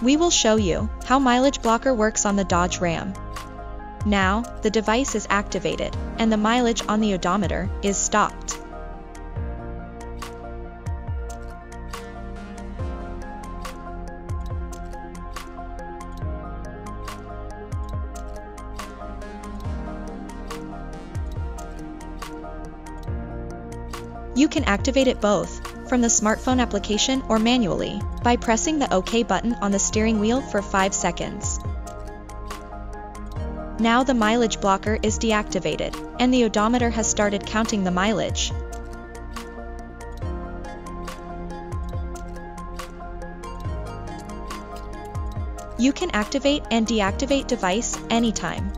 We will show you how mileage blocker works on the Dodge Ram. Now, the device is activated, and the mileage on the odometer is stopped. You can activate it both from the smartphone application or manually by pressing the OK button on the steering wheel for 5 seconds. Now the mileage blocker is deactivated, and the odometer has started counting the mileage. You can activate and deactivate device anytime.